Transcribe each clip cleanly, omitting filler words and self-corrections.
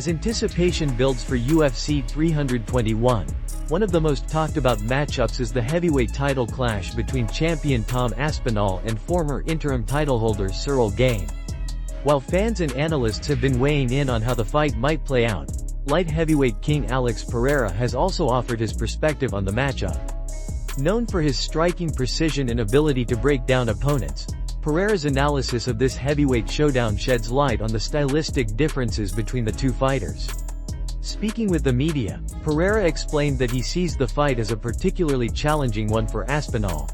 As anticipation builds for UFC 321, one of the most talked about matchups is the heavyweight title clash between champion Tom Aspinall and former interim title holder Cyril Gane. While fans and analysts have been weighing in on how the fight might play out, light heavyweight king Alex Pereira has also offered his perspective on the matchup. Known for his striking precision and ability to break down opponents, Pereira's analysis of this heavyweight showdown sheds light on the stylistic differences between the two fighters. Speaking with the media, Pereira explained that he sees the fight as a particularly challenging one for Aspinall.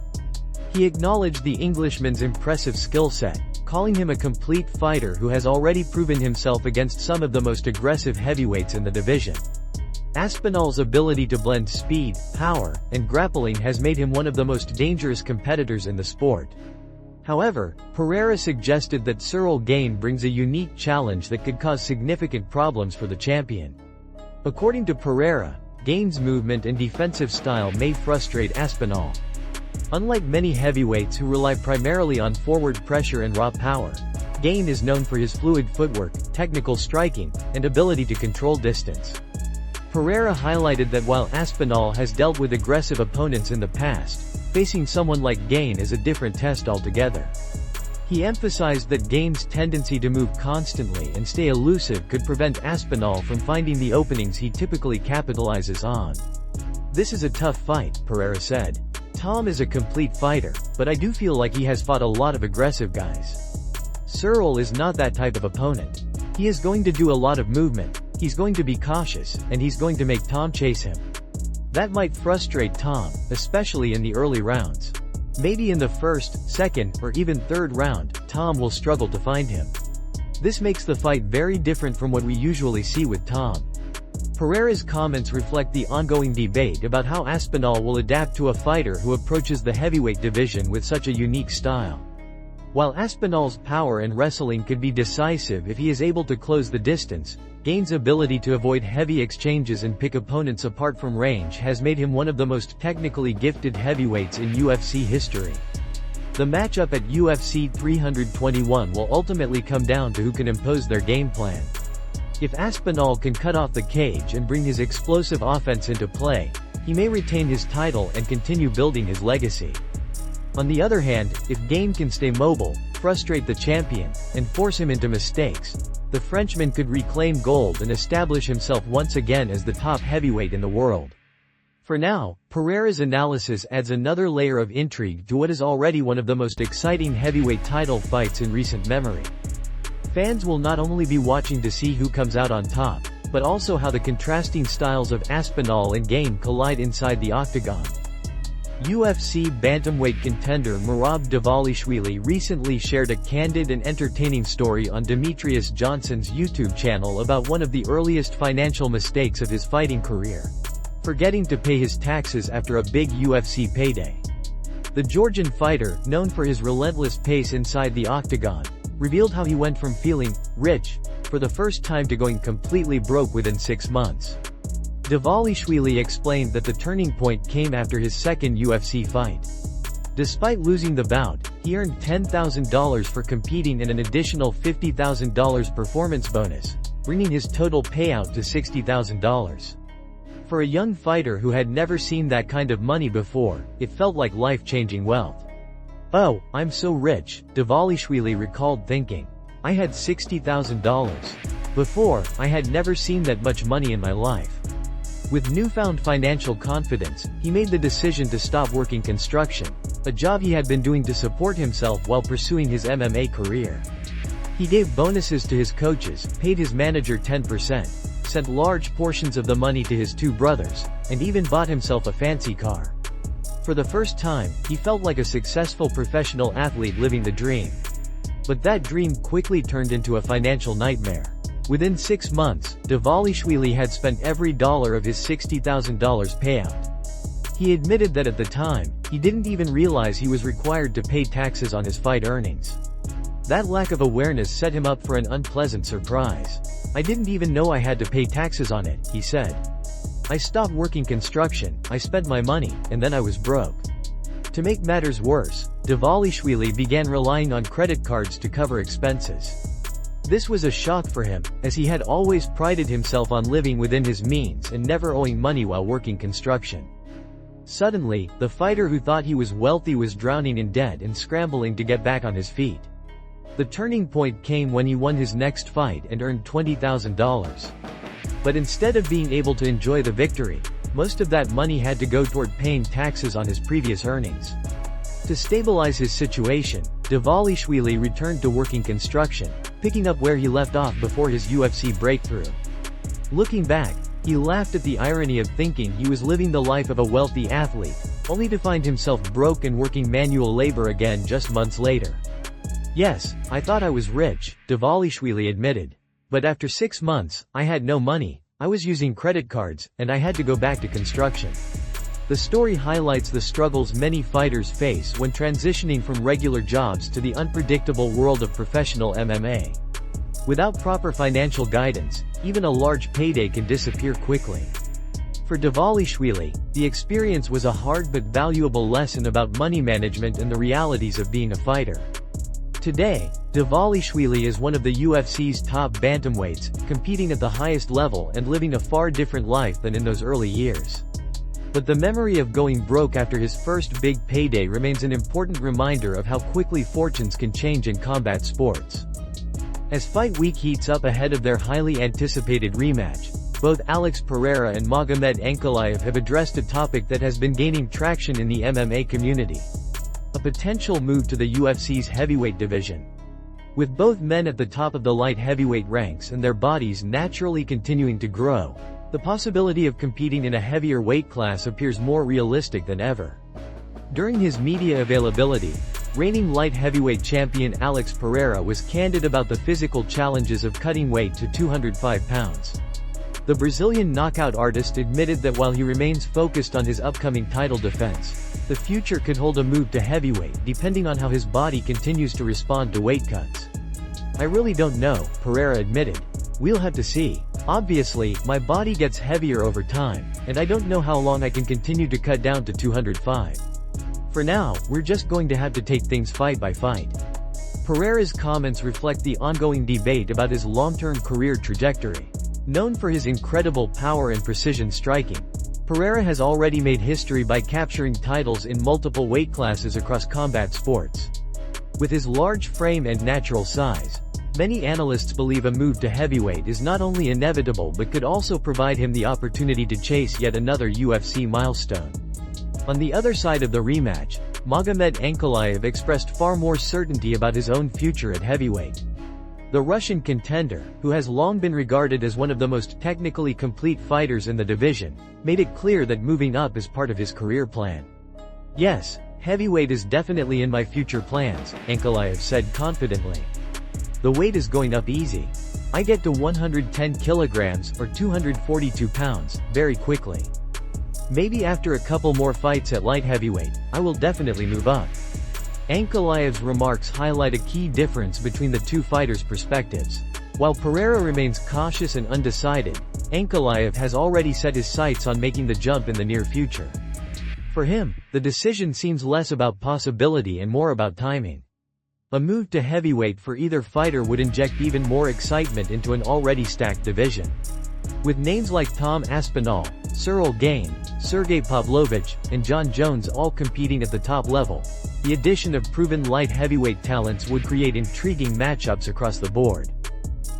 He acknowledged the Englishman's impressive skill set, calling him a complete fighter who has already proven himself against some of the most aggressive heavyweights in the division. Aspinall's ability to blend speed, power, and grappling has made him one of the most dangerous competitors in the sport. However, Pereira suggested that Cyril Gane brings a unique challenge that could cause significant problems for the champion. According to Pereira, Gane's movement and defensive style may frustrate Aspinall. Unlike many heavyweights who rely primarily on forward pressure and raw power, Gane is known for his fluid footwork, technical striking, and ability to control distance. Pereira highlighted that while Aspinall has dealt with aggressive opponents in the past, facing someone like Gane is a different test altogether. He emphasized that Gane's tendency to move constantly and stay elusive could prevent Aspinall from finding the openings he typically capitalizes on. "This is a tough fight," Pereira said. "Tom is a complete fighter, but I do feel like he has fought a lot of aggressive guys. Cyril is not that type of opponent. He is going to do a lot of movement, he's going to be cautious, and he's going to make Tom chase him. That might frustrate Tom, especially in the early rounds. Maybe in the first, second, or even third round, Tom will struggle to find him. This makes the fight very different from what we usually see with Tom." Pereira's comments reflect the ongoing debate about how Aspinall will adapt to a fighter who approaches the heavyweight division with such a unique style. While Aspinall's power and wrestling could be decisive if he is able to close the distance, Gane's ability to avoid heavy exchanges and pick opponents apart from range has made him one of the most technically gifted heavyweights in UFC history. The matchup at UFC 321 will ultimately come down to who can impose their game plan. If Aspinall can cut off the cage and bring his explosive offense into play, he may retain his title and continue building his legacy. On the other hand, if Gane can stay mobile, frustrate the champion, and force him into mistakes, the Frenchman could reclaim gold and establish himself once again as the top heavyweight in the world. For now, Pereira's analysis adds another layer of intrigue to what is already one of the most exciting heavyweight title fights in recent memory. Fans will not only be watching to see who comes out on top, but also how the contrasting styles of Aspinall and Gane collide inside the octagon. UFC bantamweight contender Merab Dvalishvili recently shared a candid and entertaining story on Demetrius Johnson's YouTube channel about one of the earliest financial mistakes of his fighting career: forgetting to pay his taxes after a big UFC payday. The Georgian fighter, known for his relentless pace inside the octagon, revealed how he went from feeling rich for the first time to going completely broke within 6 months. Dvalishvili explained that the turning point came after his second UFC fight. Despite losing the bout, he earned $10,000 for competing and an additional $50,000 performance bonus, bringing his total payout to $60,000. For a young fighter who had never seen that kind of money before, it felt like life-changing wealth. "Oh, I'm so rich," Dvalishvili recalled thinking. "I had $60,000. Before, I had never seen that much money in my life." With newfound financial confidence, he made the decision to stop working construction, a job he had been doing to support himself while pursuing his MMA career. He gave bonuses to his coaches, paid his manager 10%, sent large portions of the money to his 2 brothers, and even bought himself a fancy car. For the first time, he felt like a successful professional athlete living the dream. But that dream quickly turned into a financial nightmare. Within 6 months, Dvalishvili had spent every dollar of his $60,000 payout. He admitted that at the time, he didn't even realize he was required to pay taxes on his fight earnings. That lack of awareness set him up for an unpleasant surprise. "I didn't even know I had to pay taxes on it," he said. "I stopped working construction, I spent my money, and then I was broke." To make matters worse, Dvalishvili began relying on credit cards to cover expenses. this was a shock for him, as he had always prided himself on living within his means and never owing money while working construction. Suddenly, the fighter who thought he was wealthy was drowning in debt and scrambling to get back on his feet. The turning point came when he won his next fight and earned $20,000. But instead of being able to enjoy the victory, most of that money had to go toward paying taxes on his previous earnings. To stabilize his situation, Dvalishvili returned to working construction, picking up where he left off before his UFC breakthrough. Looking back, he laughed at the irony of thinking he was living the life of a wealthy athlete, only to find himself broke and working manual labor again just months later. "Yes, I thought I was rich," Dvalishvili admitted. "But after 6 months, I had no money, I was using credit cards, and I had to go back to construction." The story highlights the struggles many fighters face when transitioning from regular jobs to the unpredictable world of professional MMA. Without proper financial guidance, even a large payday can disappear quickly. For Dvalishvili, the experience was a hard but valuable lesson about money management and the realities of being a fighter. Today, Dvalishvili is one of the UFC's top bantamweights, competing at the highest level and living a far different life than in those early years. But the memory of going broke after his first big payday remains an important reminder of how quickly fortunes can change in combat sports. As fight week heats up ahead of their highly anticipated rematch, both Alex Pereira and Magomed Ankalaev have addressed a topic that has been gaining traction in the MMA community: a potential move to the UFC's heavyweight division. With both men at the top of the light heavyweight ranks and their bodies naturally continuing to grow, the possibility of competing in a heavier weight class appears more realistic than ever. During his media availability, reigning light heavyweight champion Alex Pereira was candid about the physical challenges of cutting weight to 205 pounds. The Brazilian knockout artist admitted that while he remains focused on his upcoming title defense, the future could hold a move to heavyweight depending on how his body continues to respond to weight cuts. "I really don't know," Pereira admitted. "We'll have to see. Obviously, my body gets heavier over time, and I don't know how long I can continue to cut down to 205. For now, we're just going to have to take things fight by fight." Pereira's comments reflect the ongoing debate about his long-term career trajectory. Known for his incredible power and precision striking, Pereira has already made history by capturing titles in multiple weight classes across combat sports. With his large frame and natural size, many analysts believe a move to heavyweight is not only inevitable but could also provide him the opportunity to chase yet another UFC milestone. On the other side of the rematch, Magomed Ankalaev expressed far more certainty about his own future at heavyweight. The Russian contender, who has long been regarded as one of the most technically complete fighters in the division, made it clear that moving up is part of his career plan. "Yes, heavyweight is definitely in my future plans," Ankalaev said confidently. "The weight is going up easy. I get to 110 kilograms or 242 pounds, very quickly. Maybe after a couple more fights at light heavyweight, I will definitely move up." Ankalaev's remarks highlight a key difference between the two fighters' perspectives. While Pereira remains cautious and undecided, Ankalaev has already set his sights on making the jump in the near future. For him, the decision seems less about possibility and more about timing. A move to heavyweight for either fighter would inject even more excitement into an already stacked division. With names like Tom Aspinall, Cyril Gane, Sergey Pavlovich, and John Jones all competing at the top level, the addition of proven light heavyweight talents would create intriguing matchups across the board.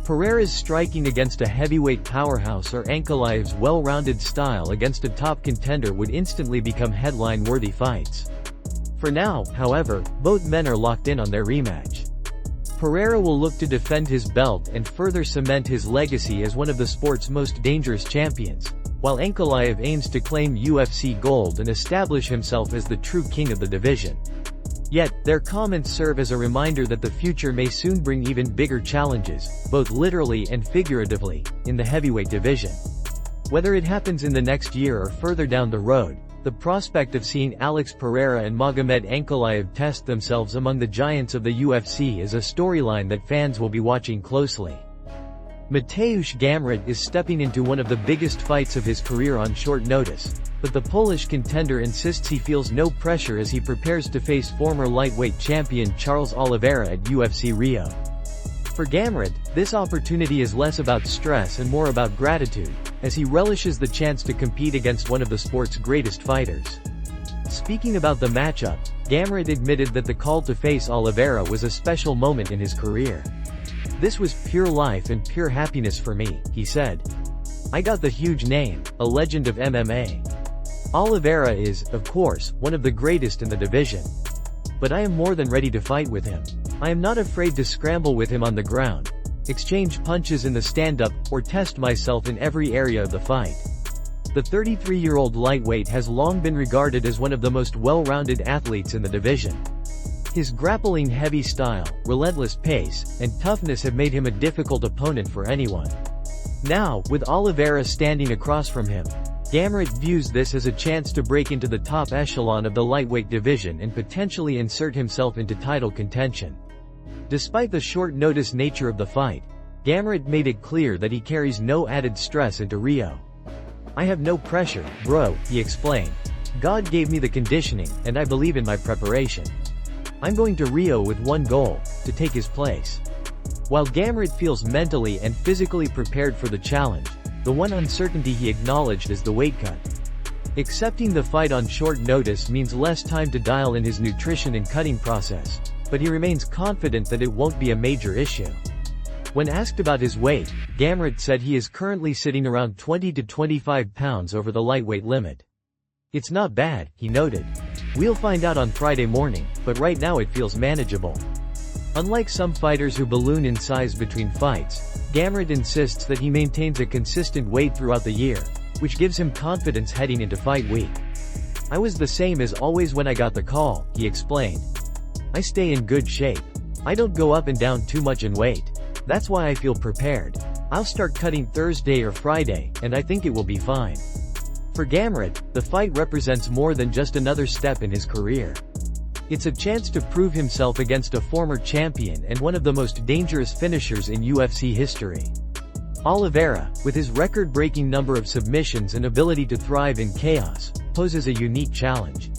Pereira's striking against a heavyweight powerhouse or Ankalaev's well-rounded style against a top contender would instantly become headline-worthy fights. For now, however, both men are locked in on their rematch. Pereira will look to defend his belt and further cement his legacy as one of the sport's most dangerous champions, while Ankalaev aims to claim UFC gold and establish himself as the true king of the division. Yet, their comments serve as a reminder that the future may soon bring even bigger challenges, both literally and figuratively, in the heavyweight division. Whether it happens in the next year or further down the road, the prospect of seeing Alex Pereira and Magomed Ankalaev test themselves among the giants of the UFC is a storyline that fans will be watching closely. Mateusz Gamrot is stepping into one of the biggest fights of his career on short notice, but the Polish contender insists he feels no pressure as he prepares to face former lightweight champion Charles Oliveira at UFC Rio. For Gamrot, this opportunity is less about stress and more about gratitude, as he relishes the chance to compete against one of the sport's greatest fighters. Speaking about the matchup, Gamrot admitted that the call to face Oliveira was a special moment in his career. "This was pure life and pure happiness for me," he said. "I got the huge name, a legend of MMA. Oliveira is, of course, one of the greatest in the division. But I am more than ready to fight with him. I am not afraid to scramble with him on the ground, exchange punches in the stand-up, or test myself in every area of the fight." The 33-year-old lightweight has long been regarded as one of the most well-rounded athletes in the division. His grappling heavy style, relentless pace, and toughness have made him a difficult opponent for anyone. Now, with Oliveira standing across from him, Gamrot views this as a chance to break into the top echelon of the lightweight division and potentially insert himself into title contention. Despite the short-notice nature of the fight, Gamrot made it clear that he carries no added stress into Rio. "I have no pressure, bro," he explained. "God gave me the conditioning, and I believe in my preparation. I'm going to Rio with one goal, to take his place." While Gamrot feels mentally and physically prepared for the challenge, the one uncertainty he acknowledged is the weight cut. Accepting the fight on short notice means less time to dial in his nutrition and cutting process, but he remains confident that it won't be a major issue. When asked about his weight, Gamrot said he is currently sitting around 20 to 25 pounds over the lightweight limit. "It's not bad," he noted. "We'll find out on Friday morning, but right now it feels manageable." Unlike some fighters who balloon in size between fights, Gamrot insists that he maintains a consistent weight throughout the year, which gives him confidence heading into fight week. "I was the same as always when I got the call," he explained. "I stay in good shape. I don't go up and down too much in weight. That's why I feel prepared. I'll start cutting Thursday or Friday, and I think it will be fine." For Gamrot, the fight represents more than just another step in his career. It's a chance to prove himself against a former champion and one of the most dangerous finishers in UFC history. Oliveira, with his record-breaking number of submissions and ability to thrive in chaos, poses a unique challenge.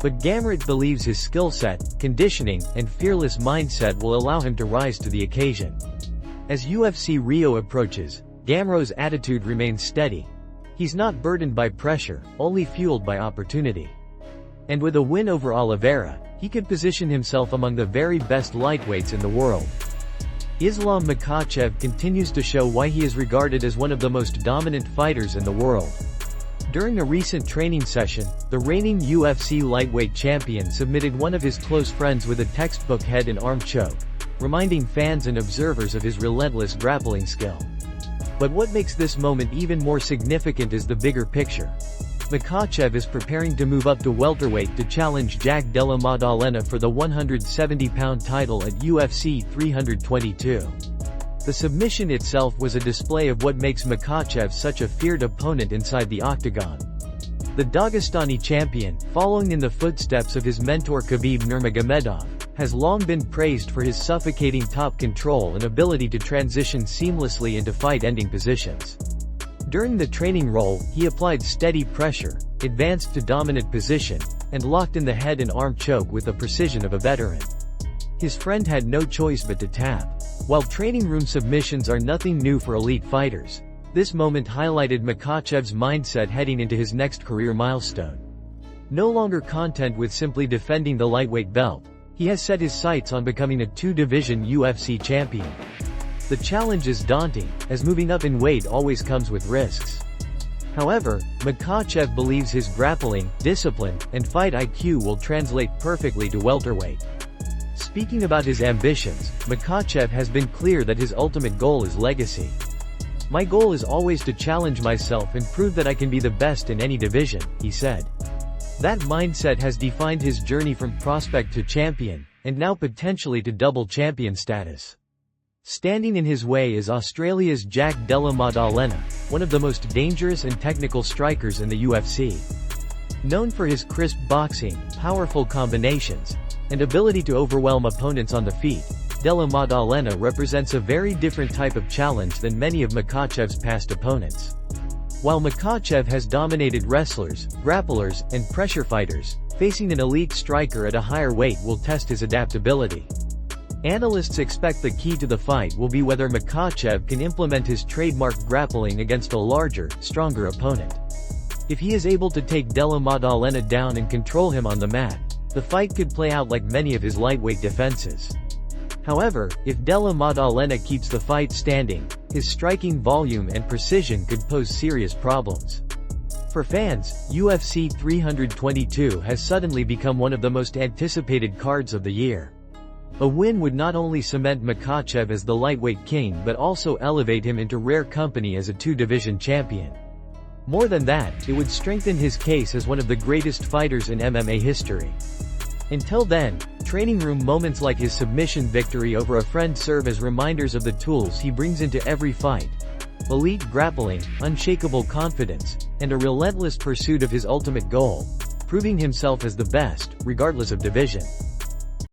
But Gamrot believes his skill set, conditioning, and fearless mindset will allow him to rise to the occasion. As UFC Rio approaches, Gamrot's attitude remains steady. He's not burdened by pressure, only fueled by opportunity. And with a win over Oliveira, he could position himself among the very best lightweights in the world. Islam Makhachev continues to show why he is regarded as one of the most dominant fighters in the world. During a recent training session, the reigning UFC lightweight champion submitted one of his close friends with a textbook head and arm choke, reminding fans and observers of his relentless grappling skill. But what makes this moment even more significant is the bigger picture. Makhachev is preparing to move up to welterweight to challenge Jack Della Maddalena for the 170-pound title at UFC 322. The submission itself was a display of what makes Makhachev such a feared opponent inside the octagon. The Dagestani champion, following in the footsteps of his mentor Khabib Nurmagomedov, has long been praised for his suffocating top control and ability to transition seamlessly into fight-ending positions. During the training roll, he applied steady pressure, advanced to dominant position, and locked in the head and arm choke with the precision of a veteran. His friend had no choice but to tap. While training room submissions are nothing new for elite fighters, this moment highlighted Makhachev's mindset heading into his next career milestone. No longer content with simply defending the lightweight belt, he has set his sights on becoming a two-division UFC champion. The challenge is daunting, as moving up in weight always comes with risks. However, Makhachev believes his grappling, discipline, and fight IQ will translate perfectly to welterweight. Speaking about his ambitions, Makhachev has been clear that his ultimate goal is legacy. "My goal is always to challenge myself and prove that I can be the best in any division," he said. That mindset has defined his journey from prospect to champion, and now potentially to double champion status. Standing in his way is Australia's Jack Della Maddalena, one of the most dangerous and technical strikers in the UFC. Known for his crisp boxing, powerful combinations, and ability to overwhelm opponents on the feet, Della Maddalena represents a very different type of challenge than many of Makhachev's past opponents. While Makhachev has dominated wrestlers, grapplers, and pressure fighters, facing an elite striker at a higher weight will test his adaptability. Analysts expect the key to the fight will be whether Makhachev can implement his trademark grappling against a larger, stronger opponent. If he is able to take Della Maddalena down and control him on the mat, the fight could play out like many of his lightweight defenses. However, if Della Maddalena keeps the fight standing, his striking volume and precision could pose serious problems. For fans, UFC 322 has suddenly become one of the most anticipated cards of the year. A win would not only cement Makhachev as the lightweight king but also elevate him into rare company as a two-division champion. More than that, it would strengthen his case as one of the greatest fighters in MMA history. Until then, training room moments like his submission victory over a friend serve as reminders of the tools he brings into every fight: elite grappling, unshakable confidence, and a relentless pursuit of his ultimate goal, proving himself as the best, regardless of division.